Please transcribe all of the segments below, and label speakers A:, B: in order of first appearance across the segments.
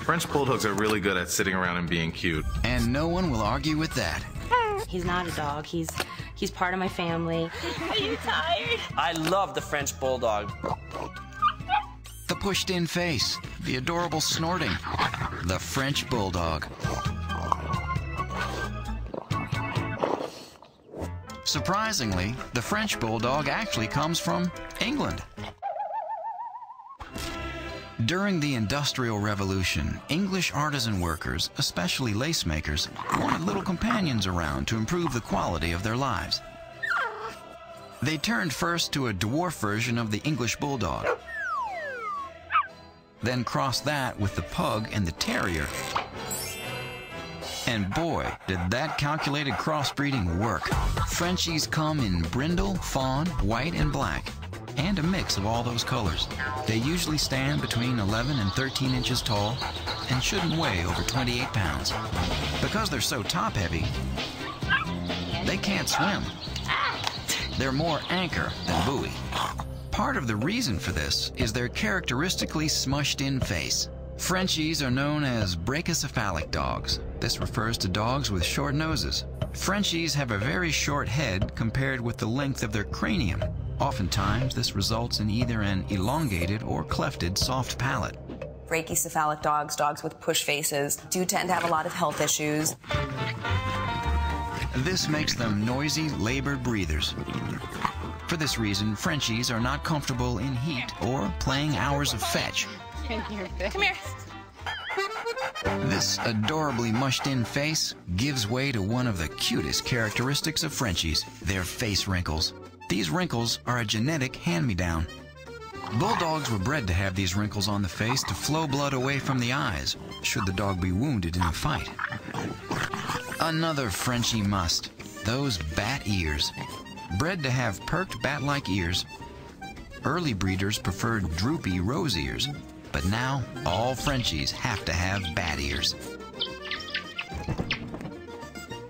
A: French Bulldogs are really good at sitting around and being cute.
B: And no one will argue with that.
C: He's not a dog. He's part of my family. Are you tired?
D: I love the French Bulldog.
B: The pushed-in face, the adorable snorting, the French Bulldog. Surprisingly, the French Bulldog actually comes from England. During the Industrial Revolution, English artisan workers, especially lace makers, wanted little companions around to improve the quality of their lives. They turned first to a dwarf version of the English Bulldog, then crossed that with the Pug and the Terrier. And boy, did that calculated crossbreeding work. Frenchies come in brindle, fawn, white, and black, and a mix of all those colors. They usually stand between 11 and 13 inches tall and shouldn't weigh over 28 pounds. Because they're so top-heavy, they can't swim. They're more anchor than buoy. Part of the reason for this is their characteristically smushed-in face. Frenchies are known as brachycephalic dogs. This refers to dogs with short noses. Frenchies have a very short head compared with the length of their cranium. Oftentimes, this results in either an elongated or clefted soft palate.
E: Brachycephalic dogs, dogs with push faces, do tend to have a lot of health issues.
B: This makes them noisy, labored breathers. For this reason, Frenchies are not comfortable in heat or playing hours of fetch.
C: Come here.
B: This adorably mushed-in face gives way to one of the cutest characteristics of Frenchies, their face wrinkles. These wrinkles are a genetic hand-me-down. Bulldogs were bred to have these wrinkles on the face to flow blood away from the eyes, should the dog be wounded in a fight. Another Frenchie must, those bat ears. Bred to have perked bat-like ears, early breeders preferred droopy rose ears, but now all Frenchies have to have bat ears.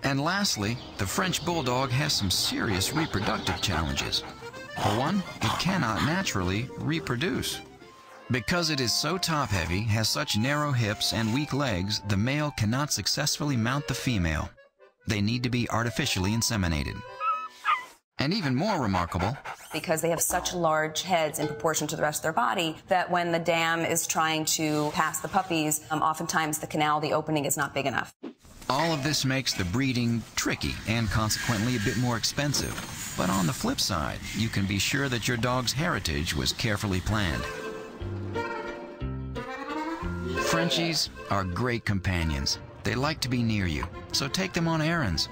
B: And lastly, the French Bulldog has some serious reproductive challenges. For one, it cannot naturally reproduce. Because it is so top-heavy, has such narrow hips and weak legs, the male cannot successfully mount the female. They need to be artificially inseminated. And even more remarkable,
E: Because they have such large heads in proportion to the rest of their body, that when the dam is trying to pass the puppies, oftentimes the canal, the opening is not big enough.
B: all of this makes the breeding tricky and consequently a bit more expensive. But on the flip side, you can be sure that your dog's heritage was carefully planned. Frenchies are great companions. They like to be near you, so take them on errands.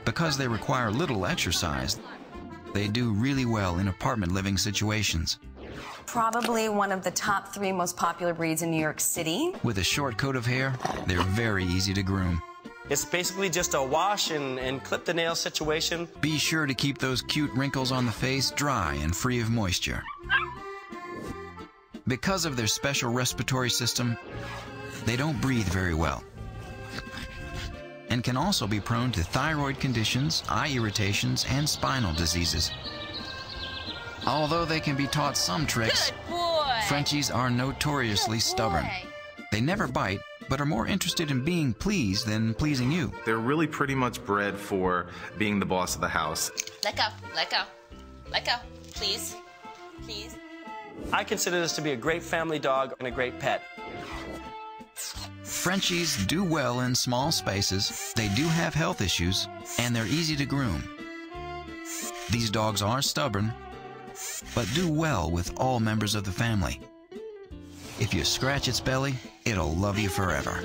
B: Because they require little exercise, they do really well in apartment living situations.
E: Probably one of the top 3 most popular breeds in New York City.
B: With a short coat of hair, they're very easy to groom.
D: It's basically just a wash and clip the nail situation.
B: Be sure to keep those cute wrinkles on the face dry and free of moisture. Because of their special respiratory system, they don't breathe very well, and can also be prone to thyroid conditions, eye irritations, and spinal diseases. Although they can be taught some tricks,
C: Good boy.
B: Frenchies are notoriously stubborn. They never bite, but are more interested in being pleased than pleasing you.
A: They're really pretty much bred for being the boss of the house.
C: Let go. Let go. Let go. Please. Please.
D: I consider this to be a great family dog and a great pet.
B: Frenchies do well in small spaces, they do have health issues, and they're easy to groom. These dogs are stubborn, but do well with all members of the family. If you scratch its belly, it'll love you forever.